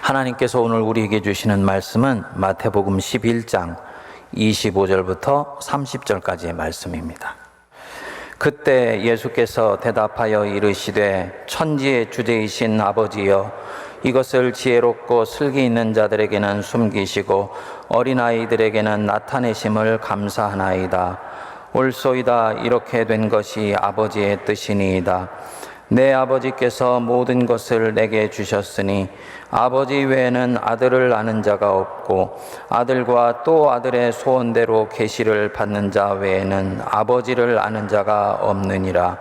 하나님께서 오늘 우리에게 주시는 말씀은 마태복음 11장 25절부터 30절까지의 말씀입니다. 그때 예수께서 대답하여 이르시되 천지의 주제이신 아버지여, 이것을 지혜롭고 슬기 있는 자들에게는 숨기시고 어린아이들에게는 나타내심을 감사하나이다. 옳소이다. 이렇게 된 것이 아버지의 뜻이니이다. 내 아버지께서 모든 것을 내게 주셨으니 아버지 외에는 아들을 아는 자가 없고 아들과 또 아들의 소원대로 계시를 받는 자 외에는 아버지를 아는 자가 없느니라.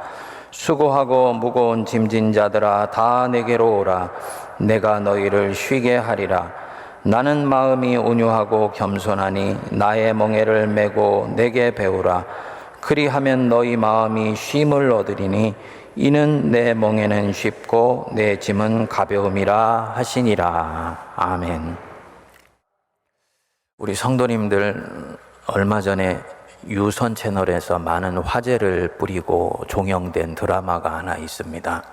수고하고 무거운 짐진 자들아, 다 내게로 오라. 내가 너희를 쉬게 하리라. 나는 마음이 온유하고 겸손하니 나의 멍에를 메고 내게 배우라. 그리하면 너희 마음이 쉼을 얻으리니 이는 내 멍에는 쉽고 내 짐은 가벼움이라 하시니라. 아멘. 우리 성도님들, 얼마 전에 유선 채널에서 많은 화제를 뿌리고 종영된 드라마가 하나 있습니다.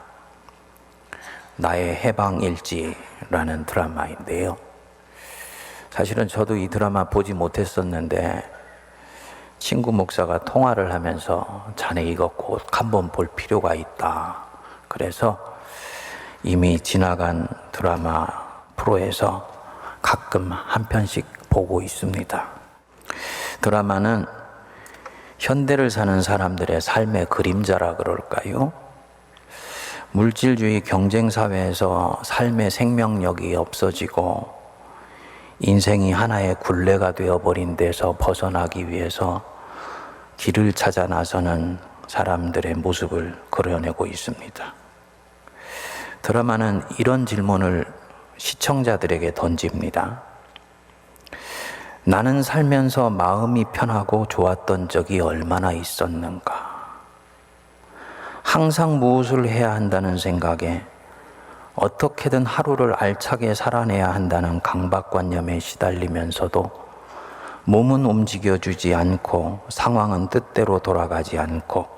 나의 해방일지라는 드라마인데요. 사실은 저도 이 드라마 보지 못했었는데 친구 목사가 통화를 하면서 자네 이거 꼭 한번 볼 필요가 있다. 그래서 이미 지나간 드라마 프로에서 가끔 한 편씩 보고 있습니다. 드라마는 현대를 사는 사람들의 삶의 그림자라 그럴까요? 물질주의 경쟁사회에서 삶의 생명력이 없어지고 인생이 하나의 굴레가 되어버린 데서 벗어나기 위해서 길을 찾아 나서는 사람들의 모습을 그려내고 있습니다. 드라마는 이런 질문을 시청자들에게 던집니다. 나는 살면서 마음이 편하고 좋았던 적이 얼마나 있었는가? 항상 무엇을 해야 한다는 생각에 어떻게든 하루를 알차게 살아내야 한다는 강박관념에 시달리면서도 몸은 움직여주지 않고 상황은 뜻대로 돌아가지 않고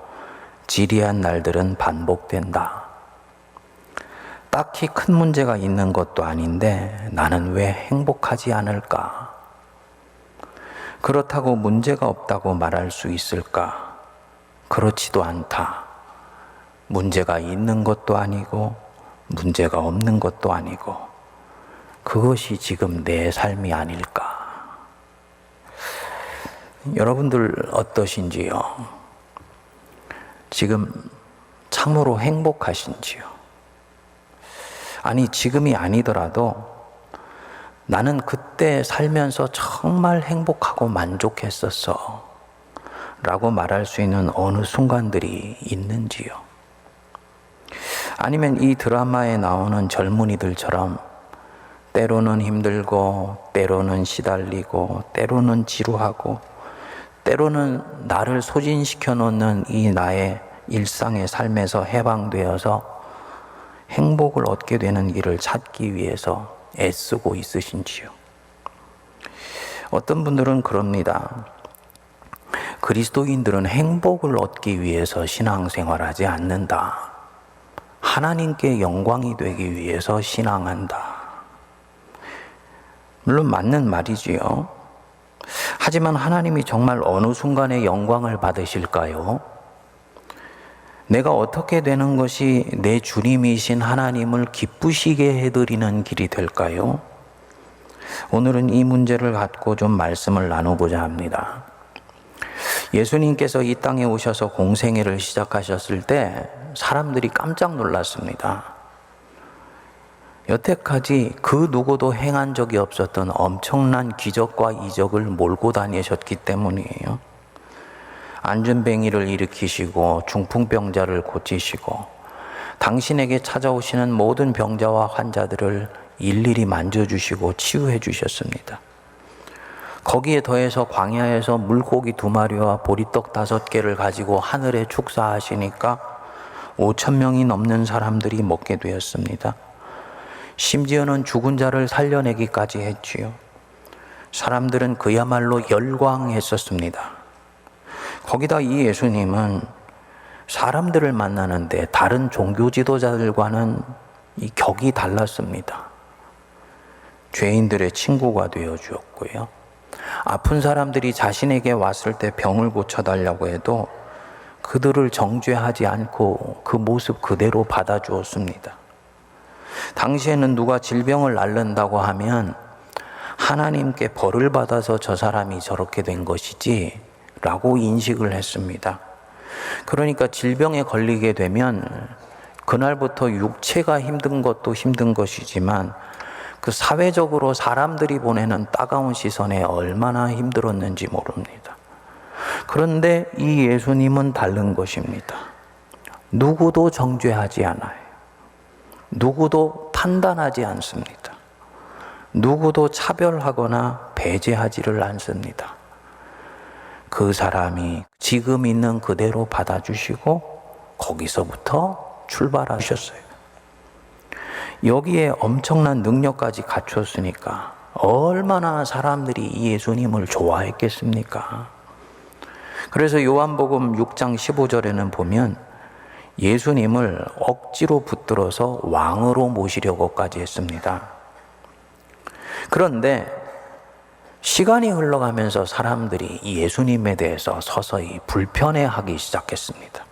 지리한 날들은 반복된다. 딱히 큰 문제가 있는 것도 아닌데 나는 왜 행복하지 않을까? 그렇다고 문제가 없다고 말할 수 있을까? 그렇지도 않다. 문제가 있는 것도 아니고 문제가 없는 것도 아니고 그것이 지금 내 삶이 아닐까? 여러분들 어떠신지요? 지금 참으로 행복하신지요? 아니, 지금이 아니더라도 나는 그때 살면서 정말 행복하고 만족했었어 라고 말할 수 있는 어느 순간들이 있는지요? 아니면 이 드라마에 나오는 젊은이들처럼 때로는 힘들고 때로는 시달리고 때로는 지루하고 때로는 나를 소진시켜 놓는 이 나의 일상의 삶에서 해방되어서 행복을 얻게 되는 길을 찾기 위해서 애쓰고 있으신지요? 어떤 분들은 그럽니다. 그리스도인들은 행복을 얻기 위해서 신앙생활하지 않는다. 하나님께 영광이 되기 위해서 신앙한다. 물론 맞는 말이지요. 하지만 하나님이 정말 어느 순간에 영광을 받으실까요? 내가 어떻게 되는 것이 내 주님이신 하나님을 기쁘시게 해드리는 길이 될까요? 오늘은 이 문제를 갖고 좀 말씀을 나눠보자 합니다. 예수님께서 이 땅에 오셔서 공생애를 시작하셨을 때 사람들이 깜짝 놀랐습니다. 여태까지 그 누구도 행한 적이 없었던 엄청난 기적과 이적을 몰고 다니셨기 때문이에요. 안전뱅이를 일으키시고 중풍병자를 고치시고 당신에게 찾아오시는 모든 병자와 환자들을 일일이 만져주시고 치유해 주셨습니다. 거기에 더해서 광야에서 물고기 2마리와 보리떡 5개를 가지고 하늘에 축사하시니까 5,000명이 넘는 사람들이 먹게 되었습니다. 심지어는 죽은 자를 살려내기까지 했지요. 사람들은 그야말로 열광했었습니다. 거기다 이 예수님은 사람들을 만나는데 다른 종교 지도자들과는 이 격이 달랐습니다. 죄인들의 친구가 되어 주었고요. 아픈 사람들이 자신에게 왔을 때 병을 고쳐달라고 해도 그들을 정죄하지 않고 그 모습 그대로 받아주었습니다. 당시에는 누가 질병을 앓는다고 하면 하나님께 벌을 받아서 저 사람이 저렇게 된 것이지 라고 인식을 했습니다. 그러니까 질병에 걸리게 되면 그날부터 육체가 힘든 것도 힘든 것이지만 그 사회적으로 사람들이 보내는 따가운 시선에 얼마나 힘들었는지 모릅니다. 그런데 이 예수님은 다른 것입니다. 누구도 정죄하지 않아요. 누구도 판단하지 않습니다. 누구도 차별하거나 배제하지를 않습니다. 그 사람이 지금 있는 그대로 받아주시고 거기서부터 출발하셨어요. 여기에 엄청난 능력까지 갖췄으니까 얼마나 사람들이 이 예수님을 좋아했겠습니까? 그래서 요한복음 6장 15절에는 보면 예수님을 억지로 붙들어서 왕으로 모시려고까지 했습니다. 그런데 시간이 흘러가면서 사람들이 이 예수님에 대해서 서서히 불편해하기 시작했습니다.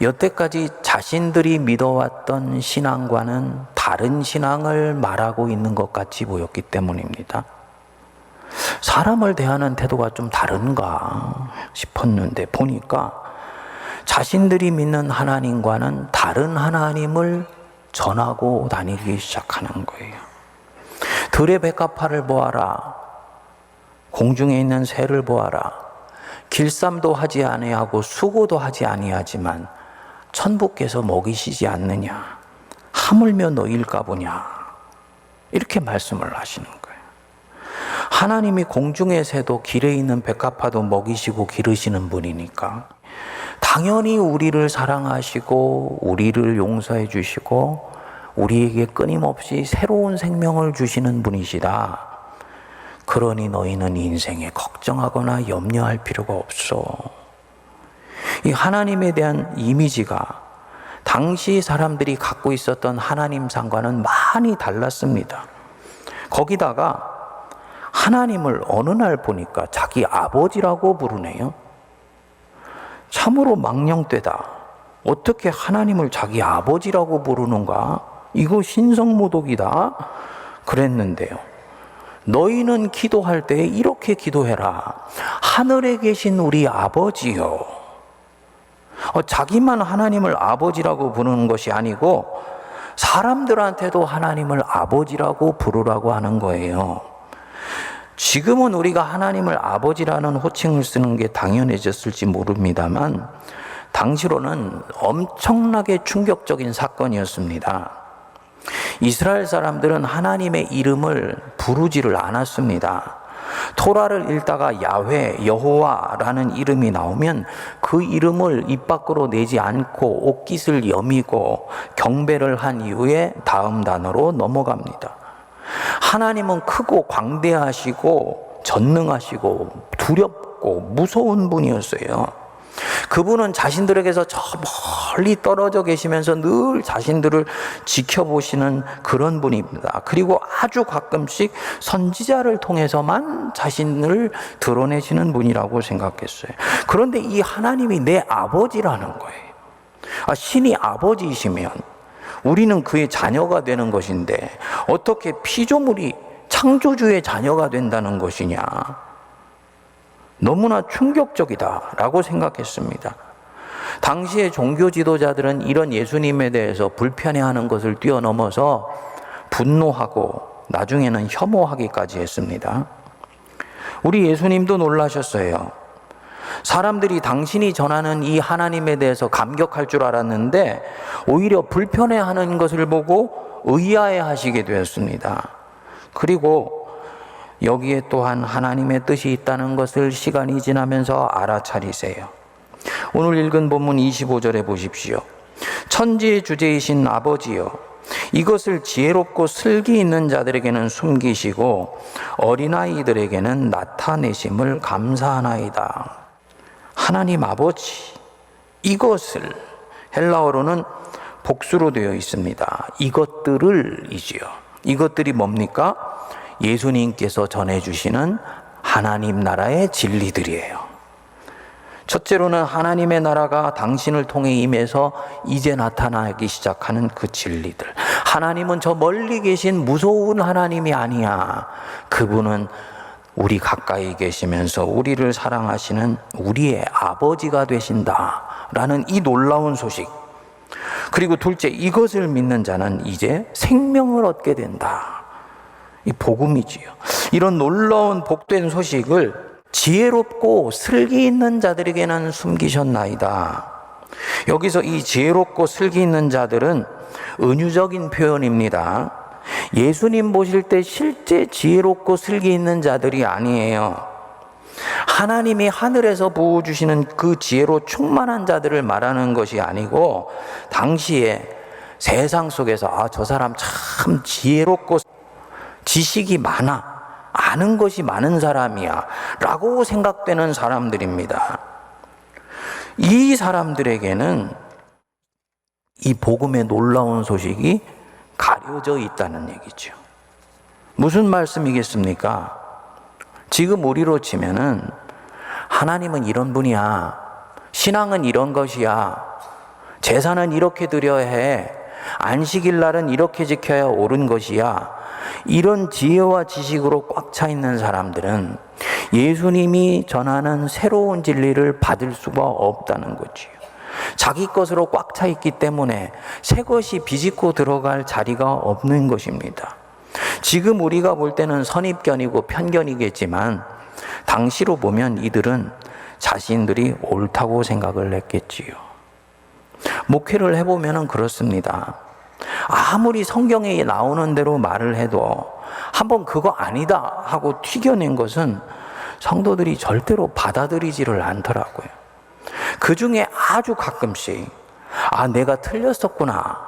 여태까지 자신들이 믿어왔던 신앙과는 다른 신앙을 말하고 있는 것 같이 보였기 때문입니다. 사람을 대하는 태도가 좀 다른가 싶었는데 보니까 자신들이 믿는 하나님과는 다른 하나님을 전하고 다니기 시작하는 거예요. 들의 백합화를 보아라. 공중에 있는 새를 보아라. 길쌈도 하지 아니하고 수고도 하지 아니하지만 천부께서 먹이시지 않느냐. 하물며 너희일까 보냐. 이렇게 말씀을 하시는 거예요. 하나님이 공중의 새도 길에 있는 백합화도 먹이시고 기르시는 분이니까 당연히 우리를 사랑하시고 우리를 용서해 주시고 우리에게 끊임없이 새로운 생명을 주시는 분이시다. 그러니 너희는 인생에 걱정하거나 염려할 필요가 없어. 이 하나님에 대한 이미지가 당시 사람들이 갖고 있었던 하나님상과는 많이 달랐습니다. 거기다가 하나님을 어느 날 보니까 자기 아버지라고 부르네요. 참으로 망령되다. 어떻게 하나님을 자기 아버지라고 부르는가? 이거 신성모독이다. 그랬는데요. 너희는 기도할 때 이렇게 기도해라. 하늘에 계신 우리 아버지요. 자기만 하나님을 아버지라고 부르는 것이 아니고 사람들한테도 하나님을 아버지라고 부르라고 하는 거예요. 지금은 우리가 하나님을 아버지라는 호칭을 쓰는 게 당연해졌을지 모릅니다만 당시로는 엄청나게 충격적인 사건이었습니다. 이스라엘 사람들은 하나님의 이름을 부르지를 않았습니다. 토라를 읽다가 야훼, 여호와라는 이름이 나오면 그 이름을 입 밖으로 내지 않고 옷깃을 여미고 경배를 한 이후에 다음 단어로 넘어갑니다. 하나님은 크고 광대하시고 전능하시고 두렵고 무서운 분이었어요. 그분은 자신들에게서 저 멀리 떨어져 계시면서 늘 자신들을 지켜보시는 그런 분입니다. 그리고 아주 가끔씩 선지자를 통해서만 자신을 드러내시는 분이라고 생각했어요. 그런데 이 하나님이 내 아버지라는 거예요. 신이 아버지이시면 우리는 그의 자녀가 되는 것인데 어떻게 피조물이 창조주의 자녀가 된다는 것이냐. 너무나 충격적이다라고 생각했습니다. 당시의 종교 지도자들은 이런 예수님에 대해서 불편해하는 것을 뛰어넘어서 분노하고 나중에는 혐오하기까지 했습니다. 우리 예수님도 놀라셨어요. 사람들이 당신이 전하는 이 하나님에 대해서 감격할 줄 알았는데 오히려 불편해하는 것을 보고 의아해 하시게 되었습니다. 그리고 여기에 또한 하나님의 뜻이 있다는 것을 시간이 지나면서 알아차리세요. 오늘 읽은 본문 25절에 보십시오. 천지의 주제이신 아버지여, 이것을 지혜롭고 슬기 있는 자들에게는 숨기시고 어린아이들에게는 나타내심을 감사하나이다. 하나님 아버지, 이것을 헬라어로는 복수로 되어 있습니다. 이것들을 이지요. 이것들이 뭡니까? 예수님께서 전해주시는 하나님 나라의 진리들이에요. 첫째로는 하나님의 나라가 당신을 통해 임해서 이제 나타나기 시작하는 그 진리들. 하나님은 저 멀리 계신 무서운 하나님이 아니야. 그분은 우리 가까이 계시면서 우리를 사랑하시는 우리의 아버지가 되신다라는 이 놀라운 소식. 그리고 둘째, 이것을 믿는 자는 이제 생명을 얻게 된다. 이 복음이지요. 이런 놀라운 복된 소식을 지혜롭고 슬기 있는 자들에게는 숨기셨나이다. 여기서 이 지혜롭고 슬기 있는 자들은 은유적인 표현입니다. 예수님 보실 때 실제 지혜롭고 슬기 있는 자들이 아니에요. 하나님이 하늘에서 부어주시는 그 지혜로 충만한 자들을 말하는 것이 아니고, 당시에 세상 속에서 저 사람 참 지혜롭고 지식이 많아, 아는 것이 많은 사람이야 라고 생각되는 사람들입니다. 이 사람들에게는 이 복음의 놀라운 소식이 가려져 있다는 얘기죠. 무슨 말씀이겠습니까? 지금 우리로 치면은 하나님은 이런 분이야, 신앙은 이런 것이야, 제사는 이렇게 드려야 해, 안식일 날은 이렇게 지켜야 옳은 것이야, 이런 지혜와 지식으로 꽉 차 있는 사람들은 예수님이 전하는 새로운 진리를 받을 수가 없다는 거지요. 자기 것으로 꽉 차 있기 때문에 새 것이 비집고 들어갈 자리가 없는 것입니다. 지금 우리가 볼 때는 선입견이고 편견이겠지만, 당시로 보면 이들은 자신들이 옳다고 생각을 했겠지요. 목회를 해보면 그렇습니다. 아무리 성경에 나오는 대로 말을 해도 한번 그거 아니다 하고 튀겨낸 것은 성도들이 절대로 받아들이지를 않더라고요. 그 중에 아주 가끔씩 내가 틀렸었구나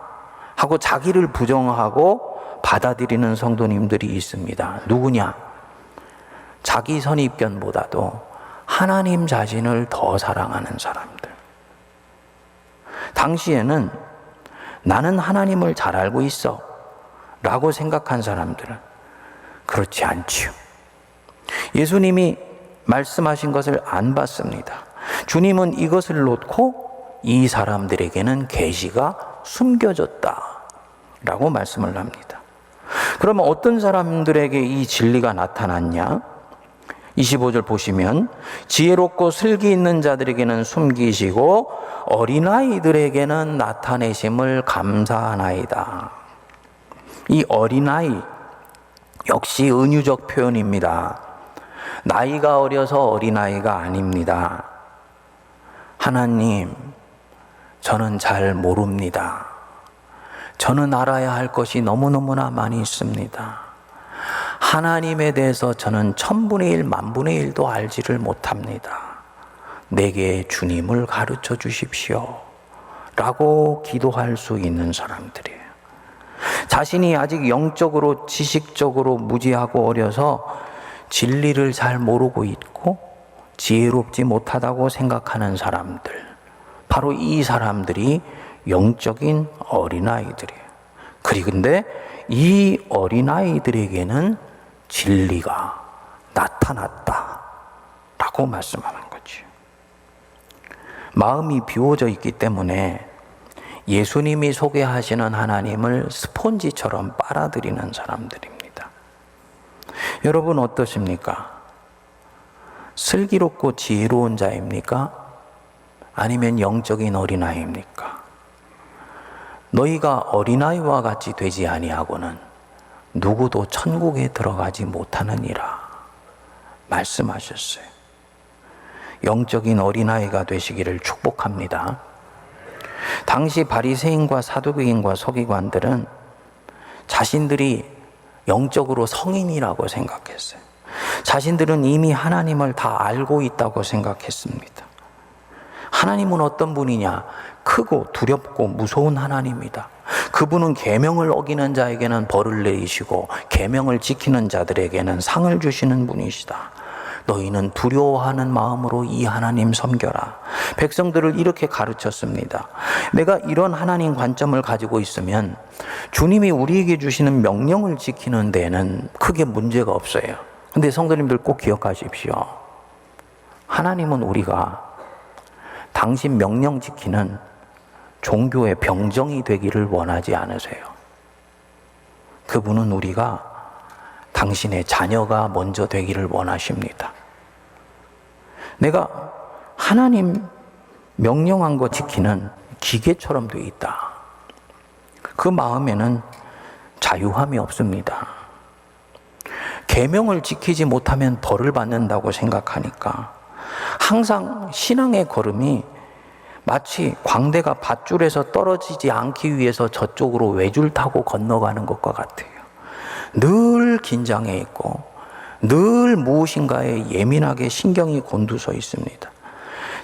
하고 자기를 부정하고 받아들이는 성도님들이 있습니다. 누구냐? 자기 선입견보다도 하나님 자신을 더 사랑하는 사람들. 당시에는 나는 하나님을 잘 알고 있어 라고 생각한 사람들은 그렇지 않지요. 예수님이 말씀하신 것을 안 받습니다. 주님은 이것을 놓고 이 사람들에게는 계시가 숨겨졌다 라고 말씀을 합니다. 그러면 어떤 사람들에게 이 진리가 나타났냐? 25절 보시면 지혜롭고 슬기 있는 자들에게는 숨기시고 어린아이들에게는 나타내심을 감사하나이다. 이 어린아이 역시 은유적 표현입니다. 나이가 어려서 어린아이가 아닙니다. 하나님, 저는 잘 모릅니다. 저는 알아야 할 것이 너무너무나 많이 있습니다. 하나님에 대해서 저는 1000분의 1, 10,000분의 1도 알지를 못합니다. 내게 주님을 가르쳐 주십시오 라고 기도할 수 있는 사람들이에요. 자신이 아직 영적으로 지식적으로 무지하고 어려서 진리를 잘 모르고 있고 지혜롭지 못하다고 생각하는 사람들, 바로 이 사람들이 영적인 어린아이들이에요. 그런데 이 어린아이들에게는 진리가 나타났다 라고 말씀하는 거죠. 마음이 비워져 있기 때문에 예수님이 소개하시는 하나님을 스폰지처럼 빨아들이는 사람들입니다. 여러분 어떠십니까? 슬기롭고 지혜로운 자입니까? 아니면 영적인 어린아이입니까? 너희가 어린아이와 같이 되지 아니하고는 누구도 천국에 들어가지 못하느니라 말씀하셨어요. 영적인 어린아이가 되시기를 축복합니다. 당시 바리새인과 사두개인과 서기관들은 자신들이 영적으로 성인이라고 생각했어요. 자신들은 이미 하나님을 다 알고 있다고 생각했습니다. 하나님은 어떤 분이냐? 크고 두렵고 무서운 하나님이다. 그분은 계명을 어기는 자에게는 벌을 내리시고 계명을 지키는 자들에게는 상을 주시는 분이시다. 너희는 두려워하는 마음으로 이 하나님 섬겨라. 백성들을 이렇게 가르쳤습니다. 내가 이런 하나님 관점을 가지고 있으면 주님이 우리에게 주시는 명령을 지키는 데는 크게 문제가 없어요. 근데 성도님들 꼭 기억하십시오. 하나님은 우리가 당신 명령 지키는 종교의 병정이 되기를 원하지 않으세요. 그분은 우리가 당신의 자녀가 먼저 되기를 원하십니다. 내가 하나님 명령한 거 지키는 기계처럼 돼 있다. 그 마음에는 자유함이 없습니다. 계명을 지키지 못하면 벌을 받는다고 생각하니까 항상 신앙의 걸음이 마치 광대가 밧줄에서 떨어지지 않기 위해서 저쪽으로 외줄 타고 건너가는 것과 같아요. 늘 긴장해 있고 늘 무엇인가에 예민하게 신경이 곤두서 있습니다.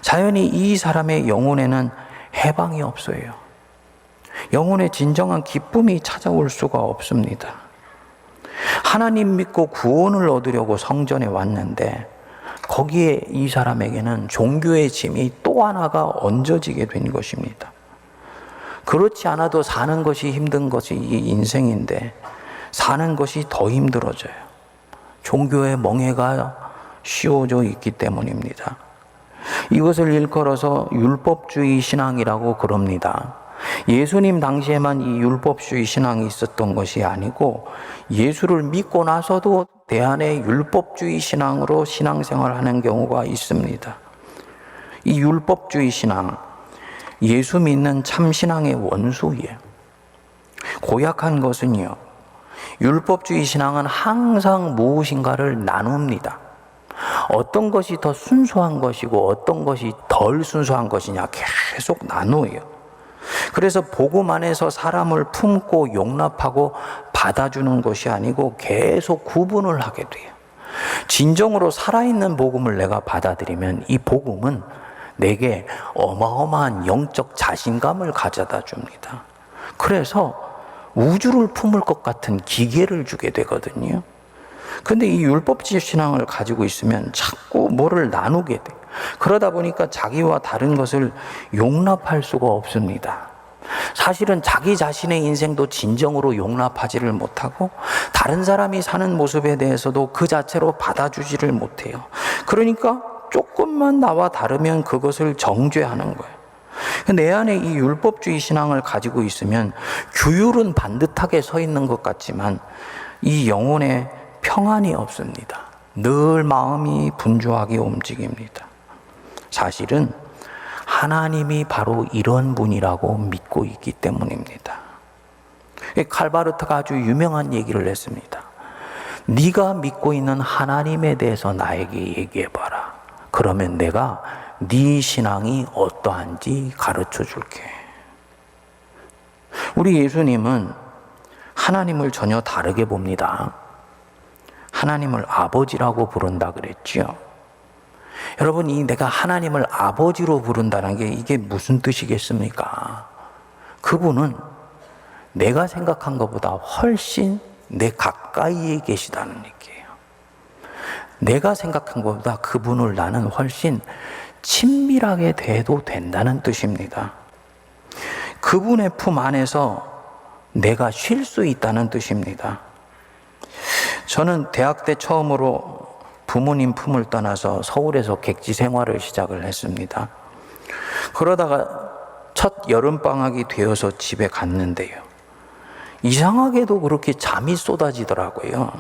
자연히 이 사람의 영혼에는 해방이 없어요. 영혼의 진정한 기쁨이 찾아올 수가 없습니다. 하나님 믿고 구원을 얻으려고 성전에 왔는데 거기에 이 사람에게는 종교의 짐이 또 하나가 얹어지게 된 것입니다. 그렇지 않아도 사는 것이 힘든 것이 이 인생인데 사는 것이 더 힘들어져요. 종교의 멍해가 씌워져 있기 때문입니다. 이것을 일컬어서 율법주의 신앙이라고 그럽니다. 예수님 당시에만 이 율법주의 신앙이 있었던 것이 아니고 예수를 믿고 나서도 대안의 율법주의 신앙으로 신앙생활하는 경우가 있습니다. 이 율법주의 신앙, 예수 믿는 참신앙의 원수예요. 고약한 것은요, 율법주의 신앙은 항상 무엇인가를 나눕니다. 어떤 것이 더 순수한 것이고 어떤 것이 덜 순수한 것이냐 계속 나누어요. 그래서 복음 안에서 사람을 품고 용납하고 받아주는 것이 아니고 계속 구분을 하게 돼요. 진정으로 살아있는 복음을 내가 받아들이면 이 복음은 내게 어마어마한 영적 자신감을 가져다 줍니다. 그래서 우주를 품을 것 같은 기계를 주게 되거든요. 근데 이 율법주의 신앙을 가지고 있으면 자꾸 뭐를 나누게 돼. 그러다 보니까 자기와 다른 것을 용납할 수가 없습니다. 사실은 자기 자신의 인생도 진정으로 용납하지를 못하고 다른 사람이 사는 모습에 대해서도 그 자체로 받아주지를 못해요. 그러니까 조금만 나와 다르면 그것을 정죄하는 거예요. 내 안에 이 율법주의 신앙을 가지고 있으면 규율은 반듯하게 서 있는 것 같지만 이 영혼에 평안이 없습니다. 늘 마음이 분주하게 움직입니다. 사실은 하나님이 바로 이런 분이라고 믿고 있기 때문입니다. 칼바르트가 아주 유명한 얘기를 했습니다. 네가 믿고 있는 하나님에 대해서 나에게 얘기해봐라. 그러면 내가 네 신앙이 어떠한지 가르쳐 줄게. 우리 예수님은 하나님을 전혀 다르게 봅니다. 하나님을 아버지라고 부른다 그랬죠. 여러분, 이 내가 하나님을 아버지로 부른다는 게 이게 무슨 뜻이겠습니까? 그분은 내가 생각한 것보다 훨씬 내 가까이에 계시다는 얘기예요. 내가 생각한 것보다 그분을 나는 훨씬 친밀하게 대해도 된다는 뜻입니다. 그분의 품 안에서 내가 쉴 수 있다는 뜻입니다. 저는 대학 때 처음으로 부모님 품을 떠나서 서울에서 객지 생활을 시작을 했습니다. 그러다가 첫 여름방학이 되어서 집에 갔는데요. 이상하게도 그렇게 잠이 쏟아지더라고요.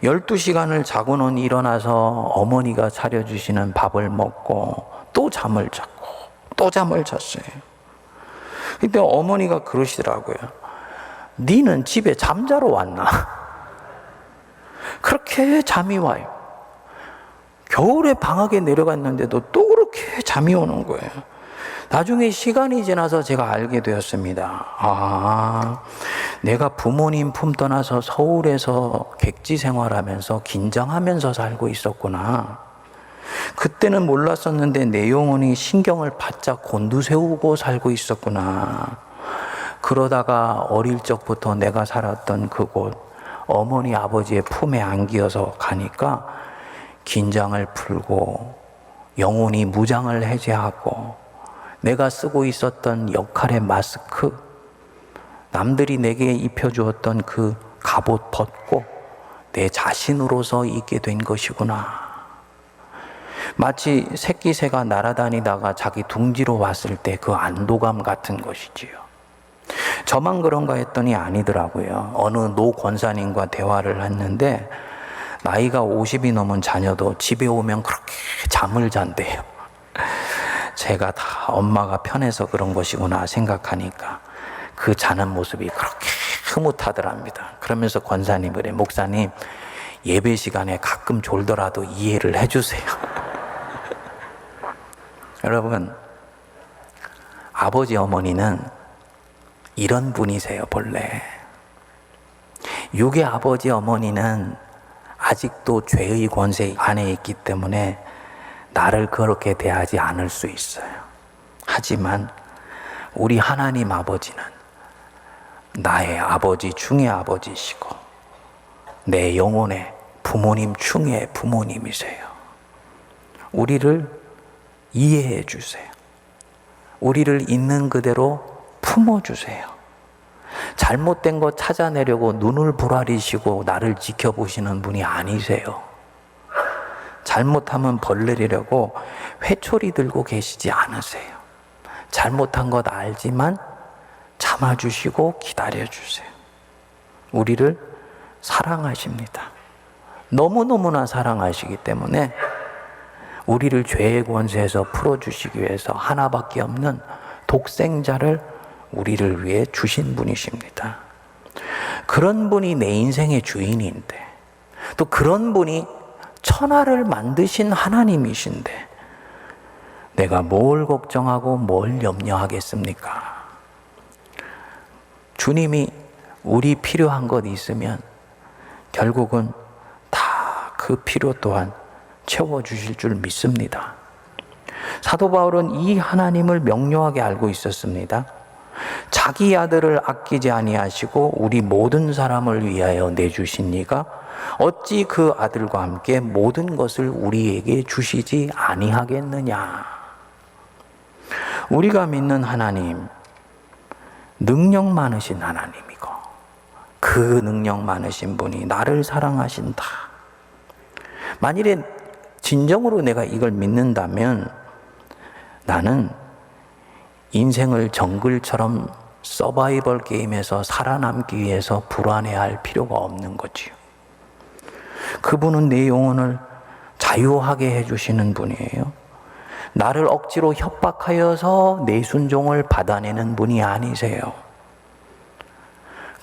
12시간을 자고는 일어나서 어머니가 차려주시는 밥을 먹고 또 잠을 잤고 또 잠을 잤어요. 그때 어머니가 그러시더라고요. 니는 집에 잠자러 왔나? 그렇게 잠이 와요. 겨울에 방학에 내려갔는데도 또 그렇게 잠이 오는 거예요. 나중에 시간이 지나서 제가 알게 되었습니다. 아, 내가 부모님 품 떠나서 서울에서 객지 생활하면서 긴장하면서 살고 있었구나. 그때는 몰랐었는데 내 영혼이 신경을 바짝 곤두세우고 살고 있었구나. 그러다가 어릴 적부터 내가 살았던 그곳, 어머니 아버지의 품에 안기어서 가니까 긴장을 풀고 영혼이 무장을 해제하고 내가 쓰고 있었던 역할의 마스크, 남들이 내게 입혀주었던 그 갑옷 벗고 내 자신으로서 있게 된 것이구나. 마치 새끼새가 날아다니다가 자기 둥지로 왔을 때 그 안도감 같은 것이지요. 저만 그런가 했더니 아니더라고요. 어느 노 권사님과 대화를 했는데 나이가 50이 넘은 자녀도 집에 오면 그렇게 잠을 잔대요. 제가 다 엄마가 편해서 그런 것이구나 생각하니까 그 자는 모습이 그렇게 흐뭇하더랍니다. 그러면서 권사님 그래, 목사님 예배 시간에 가끔 졸더라도 이해를 해주세요. 여러분, 아버지 어머니는 이런 분이세요. 본래 육의 아버지 어머니는 아직도 죄의 권세 안에 있기 때문에 나를 그렇게 대하지 않을 수 있어요. 하지만 우리 하나님 아버지는 나의 아버지 중의 아버지시고 내 영혼의 부모님 중의 부모님이세요. 우리를 이해해 주세요. 우리를 있는 그대로 품어주세요. 잘못된 거 찾아내려고 눈을 부라리시고 나를 지켜보시는 분이 아니세요. 잘못하면 벌내리려고 회초리 들고 계시지 않으세요. 잘못한 것 알지만 참아주시고 기다려주세요. 우리를 사랑하십니다. 너무너무나 사랑하시기 때문에 우리를 죄의 권세에서 풀어주시기 위해서 하나밖에 없는 독생자를 우리를 위해 주신 분이십니다. 그런 분이 내 인생의 주인인데, 또 그런 분이 천하를 만드신 하나님이신데 내가 뭘 걱정하고 뭘 염려하겠습니까? 주님이 우리 필요한 것 있으면 결국은 다 그 필요 또한 채워주실 줄 믿습니다. 사도 바울은 이 하나님을 명료하게 알고 있었습니다. 자기 아들을 아끼지 아니하시고 우리 모든 사람을 위하여 내주신 이가 어찌 그 아들과 함께 모든 것을 우리에게 주시지 아니하겠느냐. 우리가 믿는 하나님, 능력 많으신 하나님이고 그 능력 많으신 분이 나를 사랑하신다. 만일에 진정으로 내가 이걸 믿는다면 나는 인생을 정글처럼 서바이벌 게임에서 살아남기 위해서 불안해할 필요가 없는 거지요. 그분은 내 영혼을 자유하게 해주시는 분이에요. 나를 억지로 협박하여서 내 순종을 받아내는 분이 아니세요.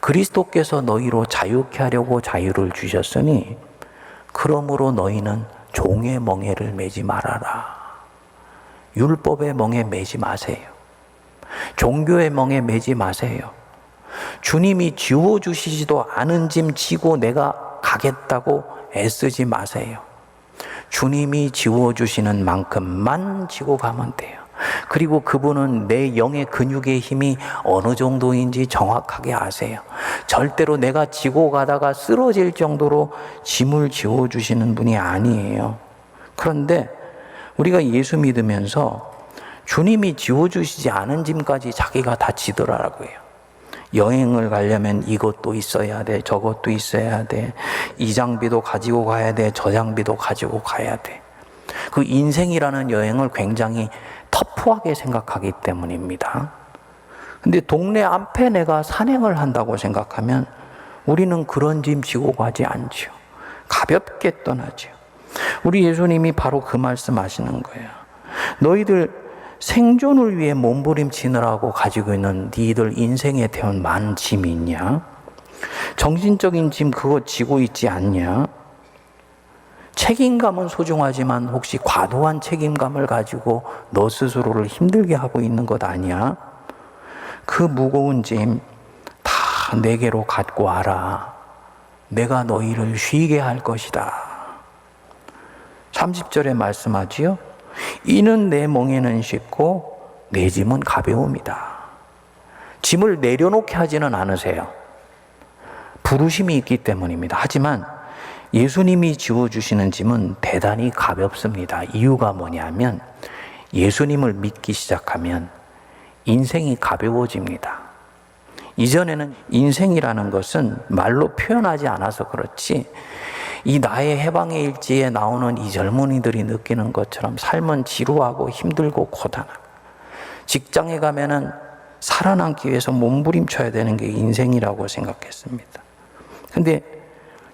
그리스도께서 너희로 자유케 하려고 자유를 주셨으니 그러므로 너희는 종의 멍에를 매지 말아라. 율법의 멍에 매지 마세요. 종교의 멍에 매지 마세요. 주님이 지워주시지도 않은 짐 지고 내가 가겠다고 애쓰지 마세요. 주님이 지워주시는 만큼만 지고 가면 돼요. 그리고 그분은 내 영의 근육의 힘이 어느 정도인지 정확하게 아세요. 절대로 내가 지고 가다가 쓰러질 정도로 짐을 지워주시는 분이 아니에요. 그런데 우리가 예수 믿으면서 주님이 지워주시지 않은 짐까지 자기가 다 지더라고요. 여행을 가려면 이것도 있어야 돼, 저것도 있어야 돼, 이 장비도 가지고 가야 돼, 저 장비도 가지고 가야 돼. 그 인생이라는 여행을 굉장히 터프하게 생각하기 때문입니다. 근데 동네 앞에 내가 산행을 한다고 생각하면 우리는 그런 짐 지고 가지 않죠. 가볍게 떠나죠. 우리 예수님이 바로 그 말씀 하시는 거예요. 너희들 생존을 위해 몸부림치느라고 가지고 있는 니들 인생에 태운 많은 짐이 있냐? 정신적인 짐 그거 지고 있지 않냐? 책임감은 소중하지만 혹시 과도한 책임감을 가지고 너 스스로를 힘들게 하고 있는 것 아니야? 그 무거운 짐 다 내게로 갖고 와라. 내가 너희를 쉬게 할 것이다. 30절에 말씀하지요. 이는 내 멍에는 쉽고 내 짐은 가벼움이다. 짐을 내려놓게 하지는 않으세요. 부르심이 있기 때문입니다. 하지만 예수님이 지어주시는 짐은 대단히 가볍습니다. 이유가 뭐냐면 예수님을 믿기 시작하면 인생이 가벼워집니다. 이전에는 인생이라는 것은 말로 표현하지 않아서 그렇지 이 나의 해방의 일지에 나오는 이 젊은이들이 느끼는 것처럼 삶은 지루하고 힘들고 고단하고 직장에 가면은 살아남기 위해서 몸부림쳐야 되는 게 인생이라고 생각했습니다. 근데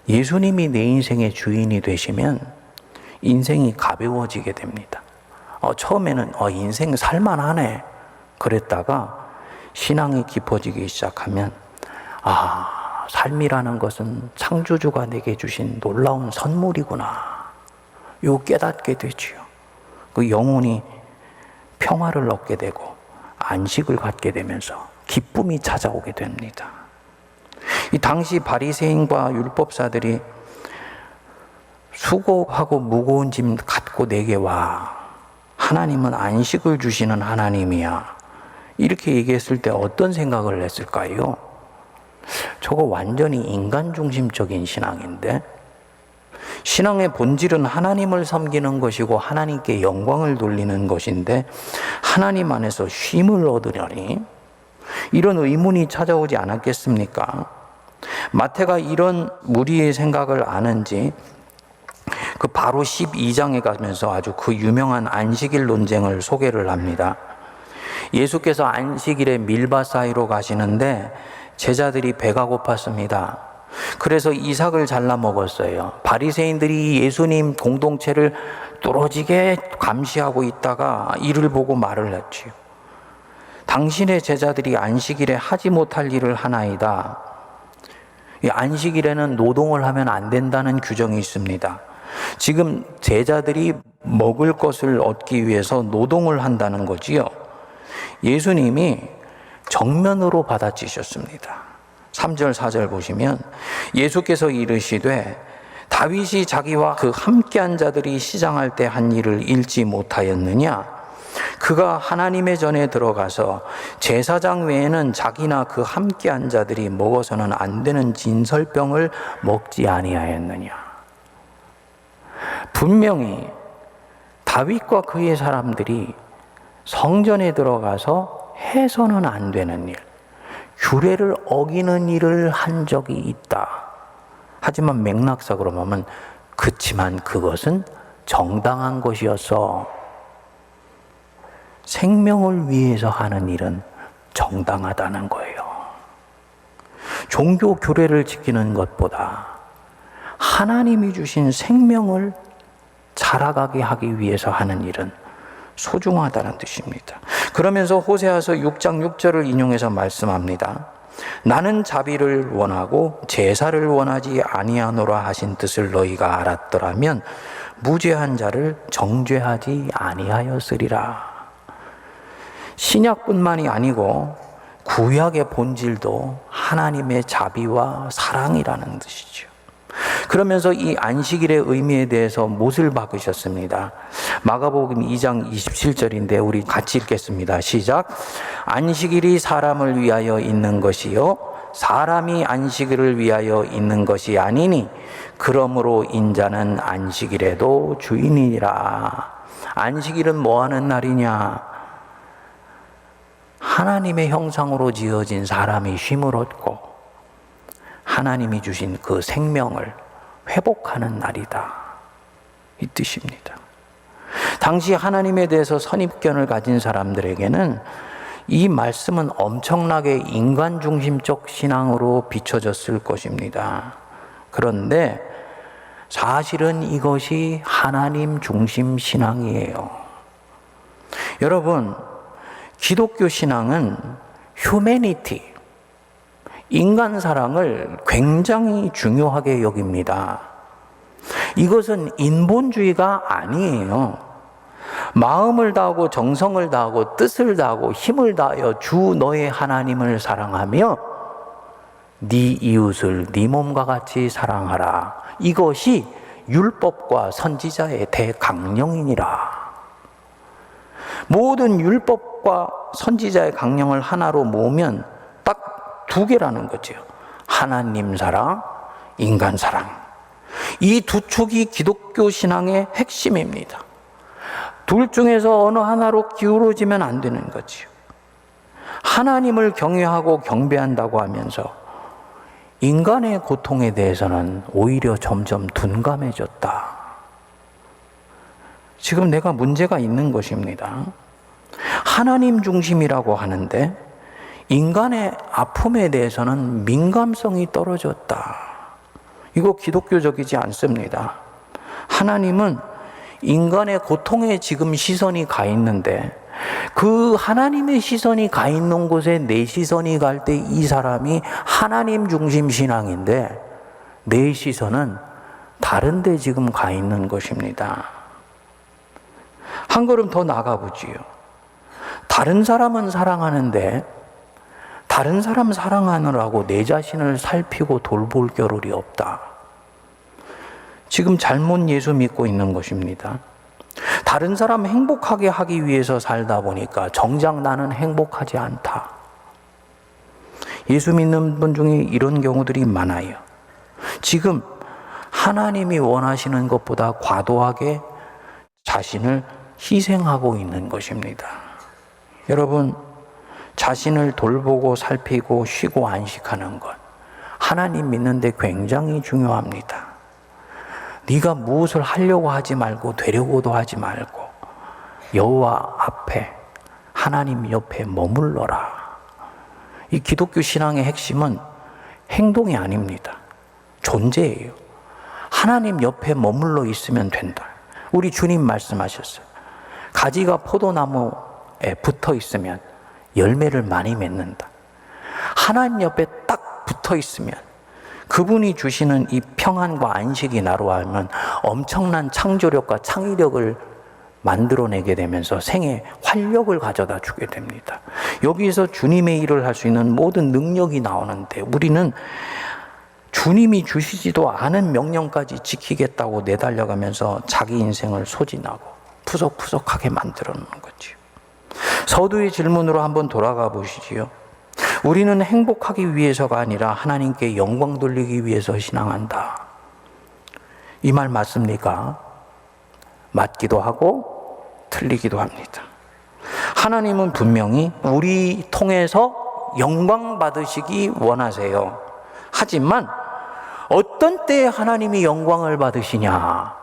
예수님이 내 인생의 주인이 되시면 인생이 가벼워지게 됩니다. 처음에는 인생 살만하네 그랬다가 신앙이 깊어지기 시작하면 삶이라는 것은 창조주가 내게 주신 놀라운 선물이구나 요 깨닫게 되지요. 그 영혼이 평화를 얻게 되고 안식을 갖게 되면서 기쁨이 찾아오게 됩니다. 이 당시 바리새인과 율법사들이 수고하고 무거운 짐 갖고 내게 와. 하나님은 안식을 주시는 하나님이야. 이렇게 얘기했을 때 어떤 생각을 했을까요? 저거 완전히 인간 중심적인 신앙인데 신앙의 본질은 하나님을 섬기는 것이고 하나님께 영광을 돌리는 것인데 하나님 안에서 쉼을 얻으려니 이런 의문이 찾아오지 않았겠습니까? 마태가 이런 무리의 생각을 아는지 그 바로 12장에 가면서 아주 그 유명한 안식일 논쟁을 소개를 합니다. 예수께서 안식일에 밀밭 사이로 가시는데 제자들이 배가 고팠습니다. 그래서 이삭을 잘라 먹었어요. 바리새인들이 예수님 공동체를 뚫어지게 감시하고 있다가 이를 보고 말을 했지요. 당신의 제자들이 안식일에 하지 못할 일을 하나이다. 이 안식일에는 노동을 하면 안 된다는 규정이 있습니다. 지금 제자들이 먹을 것을 얻기 위해서 노동을 한다는 거지요. 예수님이 정면으로 받아치셨습니다. 3절 4절 보시면 예수께서 이르시되 다윗이 자기와 그 함께한 자들이 시장할 때 한 일을 잃지 못하였느냐? 그가 하나님의 전에 들어가서 제사장 외에는 자기나 그 함께한 자들이 먹어서는 안 되는 진설병을 먹지 아니하였느냐? 분명히 다윗과 그의 사람들이 성전에 들어가서 해서는 안 되는 일, 규례를 어기는 일을 한 적이 있다. 하지만 맥락상으로 보면 그치만 그것은 정당한 것이었어. 생명을 위해서 하는 일은 정당하다는 거예요. 종교 규례를 지키는 것보다 하나님이 주신 생명을 자라가게 하기 위해서 하는 일은 소중하다는 뜻입니다. 그러면서 호세아서 6장 6절을 인용해서 말씀합니다. 나는 자비를 원하고 제사를 원하지 아니하노라 하신 뜻을 너희가 알았더라면 무죄한 자를 정죄하지 아니하였으리라. 신약뿐만이 아니고 구약의 본질도 하나님의 자비와 사랑이라는 뜻이죠. 그러면서 이 안식일의 의미에 대해서 못을 박으셨습니다. 마가복음 2장 27절인데 우리 같이 읽겠습니다. 시작. 안식일이 사람을 위하여 있는 것이요 사람이 안식일을 위하여 있는 것이 아니니 그러므로 인자는 안식일에도 주인이니라. 안식일은 뭐 하는 날이냐? 하나님의 형상으로 지어진 사람이 쉼을 얻고 하나님이 주신 그 생명을 회복하는 날이다. 이 뜻입니다. 당시 하나님에 대해서 선입견을 가진 사람들에게는 이 말씀은 엄청나게 인간 중심적 신앙으로 비춰졌을 것입니다. 그런데 사실은 이것이 하나님 중심 신앙이에요. 여러분, 기독교 신앙은 휴머니티, 인간 사랑을 굉장히 중요하게 여깁니다. 이것은 인본주의가 아니에요. 마음을 다하고 정성을 다하고 뜻을 다하고 힘을 다하여 주 너의 하나님을 사랑하며 네 이웃을 네 몸과 같이 사랑하라. 이것이 율법과 선지자의 대강령이니라. 모든 율법과 선지자의 강령을 하나로 모으면 딱 두 개라는 거죠. 하나님 사랑, 인간 사랑. 이 두 축이 기독교 신앙의 핵심입니다. 둘 중에서 어느 하나로 기울어지면 안 되는 거지요. 하나님을 경외하고 경배한다고 하면서 인간의 고통에 대해서는 오히려 점점 둔감해졌다. 지금 내가 문제가 있는 것입니다. 하나님 중심이라고 하는데 인간의 아픔에 대해서는 민감성이 떨어졌다. 이거 기독교적이지 않습니다. 하나님은 인간의 고통에 지금 시선이 가 있는데 그 하나님의 시선이 가 있는 곳에 내 시선이 갈 때 이 사람이 하나님 중심 신앙인데 내 시선은 다른 데 지금 가 있는 것입니다. 한 걸음 더 나가보지요. 다른 사람은 사랑하는데 다른 사람 사랑하느라고 내 자신을 살피고 돌볼 겨를이 없다. 지금 잘못 예수 믿고 있는 것입니다. 다른 사람 행복하게 하기 위해서 살다 보니까 정작 나는 행복하지 않다. 예수 믿는 분 중에 이런 경우들이 많아요. 지금 하나님이 원하시는 것보다 과도하게 자신을 희생하고 있는 것입니다. 여러분, 자신을 돌보고 살피고 쉬고 안식하는 것, 하나님 믿는데 굉장히 중요합니다. 네가 무엇을 하려고 하지 말고 되려고도 하지 말고 여호와 앞에 하나님 옆에 머물러라. 이 기독교 신앙의 핵심은 행동이 아닙니다. 존재예요. 하나님 옆에 머물러 있으면 된다. 우리 주님 말씀하셨어요. 가지가 포도나무에 붙어 있으면 열매를 많이 맺는다. 하나님 옆에 딱 붙어 있으면 그분이 주시는 이 평안과 안식이 나로 하면 엄청난 창조력과 창의력을 만들어내게 되면서 생에 활력을 가져다 주게 됩니다. 여기에서 주님의 일을 할 수 있는 모든 능력이 나오는데 우리는 주님이 주시지도 않은 명령까지 지키겠다고 내달려가면서 자기 인생을 소진하고 푸석푸석하게 만들어 놓는 거지요. 서두의 질문으로 한번 돌아가 보시지요. 우리는 행복하기 위해서가 아니라 하나님께 영광 돌리기 위해서 신앙한다. 이 말 맞습니까? 맞기도 하고 틀리기도 합니다. 하나님은 분명히 우리 통해서 영광 받으시기 원하세요. 하지만 어떤 때에 하나님이 영광을 받으시냐?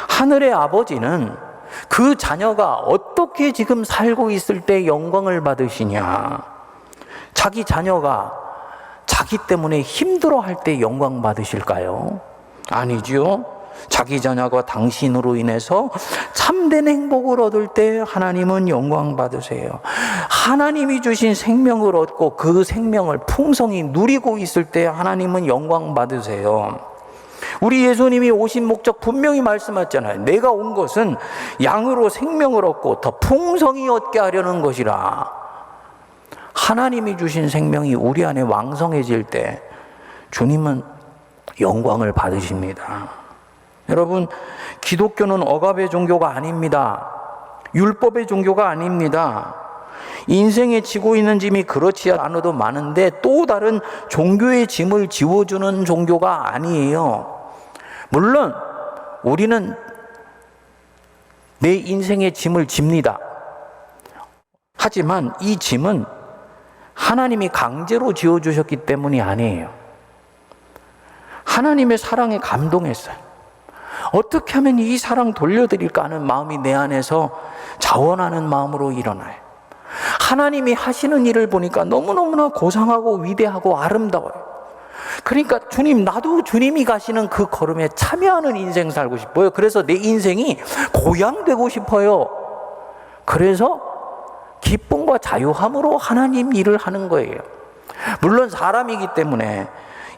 하늘의 아버지는 그 자녀가 어떻게 지금 살고 있을 때 영광을 받으시냐? 자기 자녀가 자기 때문에 힘들어할 때 영광 받으실까요? 아니죠. 자기 자녀가 당신으로 인해서 참된 행복을 얻을 때 하나님은 영광 받으세요. 하나님이 주신 생명을 얻고 그 생명을 풍성히 누리고 있을 때 하나님은 영광 받으세요. 우리 예수님이 오신 목적 분명히 말씀하셨잖아요. 내가 온 것은 양으로 생명을 얻고 더 풍성히 얻게 하려는 것이라. 하나님이 주신 생명이 우리 안에 왕성해질 때 주님은 영광을 받으십니다. 여러분, 기독교는 억압의 종교가 아닙니다. 율법의 종교가 아닙니다. 인생에 지고 있는 짐이 그렇지 않아도 많은데 또 다른 종교의 짐을 지워주는 종교가 아니에요. 물론 우리는 내 인생의 짐을 집니다. 하지만 이 짐은 하나님이 강제로 지어주셨기 때문이 아니에요. 하나님의 사랑에 감동했어요. 어떻게 하면 이 사랑 돌려드릴까 하는 마음이 내 안에서 자원하는 마음으로 일어나요. 하나님이 하시는 일을 보니까 너무너무나 고상하고 위대하고 아름다워요. 그러니까 주님, 나도 주님이 가시는 그 걸음에 참여하는 인생 살고 싶어요. 그래서 내 인생이 고향 되고 싶어요. 그래서 기쁨과 자유함으로 하나님 일을 하는 거예요. 물론 사람이기 때문에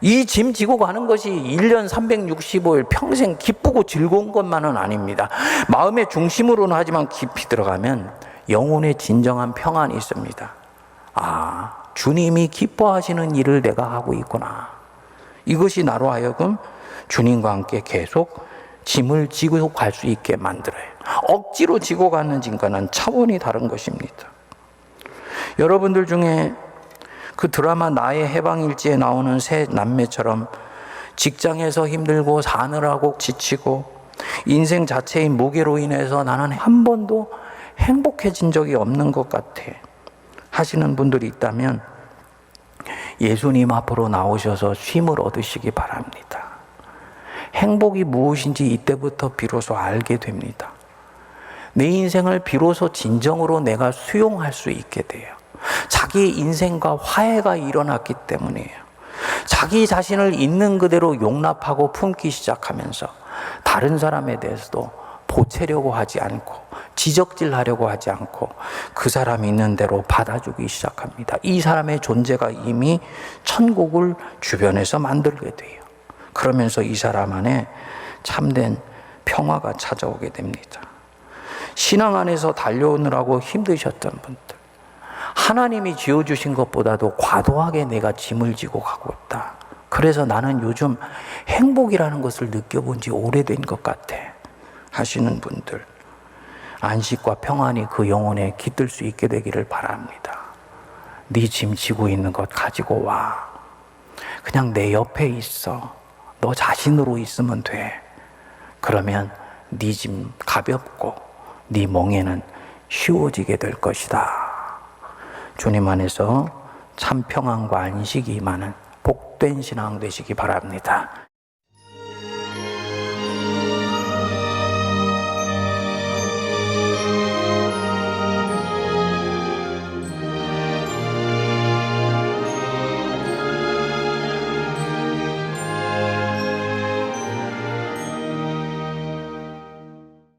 이 짐 지고 가는 것이 1년 365일 평생 기쁘고 즐거운 것만은 아닙니다. 마음의 중심으로는 하지만 깊이 들어가면 영혼의 진정한 평안이 있습니다. 아, 주님이 기뻐하시는 일을 내가 하고 있구나. 이것이 나로 하여금 주님과 함께 계속 짐을 지고 갈 수 있게 만들어요. 억지로 지고 가는 짐과는 차원이 다른 것입니다. 여러분들 중에 그 드라마 나의 해방일지에 나오는 세 남매처럼 직장에서 힘들고 사느라고 지치고 인생 자체의 무게로 인해서 나는 한 번도 행복해진 적이 없는 것 같아 하시는 분들이 있다면 예수님 앞으로 나오셔서 쉼을 얻으시기 바랍니다. 행복이 무엇인지 이때부터 비로소 알게 됩니다. 내 인생을 비로소 진정으로 내가 수용할 수 있게 돼요. 자기 인생과 화해가 일어났기 때문이에요. 자기 자신을 있는 그대로 용납하고 품기 시작하면서 다른 사람에 대해서도 보채려고 하지 않고 지적질하려고 하지 않고 그 사람이 있는 대로 받아주기 시작합니다. 이 사람의 존재가 이미 천국을 주변에서 만들게 돼요. 그러면서 이 사람 안에 참된 평화가 찾아오게 됩니다. 신앙 안에서 달려오느라고 힘드셨던 분들, 하나님이 지어주신 것보다도 과도하게 내가 짐을 지고 가고 있다. 그래서 나는 요즘 행복이라는 것을 느껴본 지 오래된 것 같아 하시는 분들, 안식과 평안이 그 영혼에 깃들 수 있게 되기를 바랍니다. 네 짐 지고 있는 것 가지고 와. 그냥 내 옆에 있어. 너 자신으로 있으면 돼. 그러면 네 짐 가볍고 네 멍에는 쉬워지게 될 것이다. 주님 안에서 참 평안과 안식이 임하는 복된 신앙 되시기 바랍니다.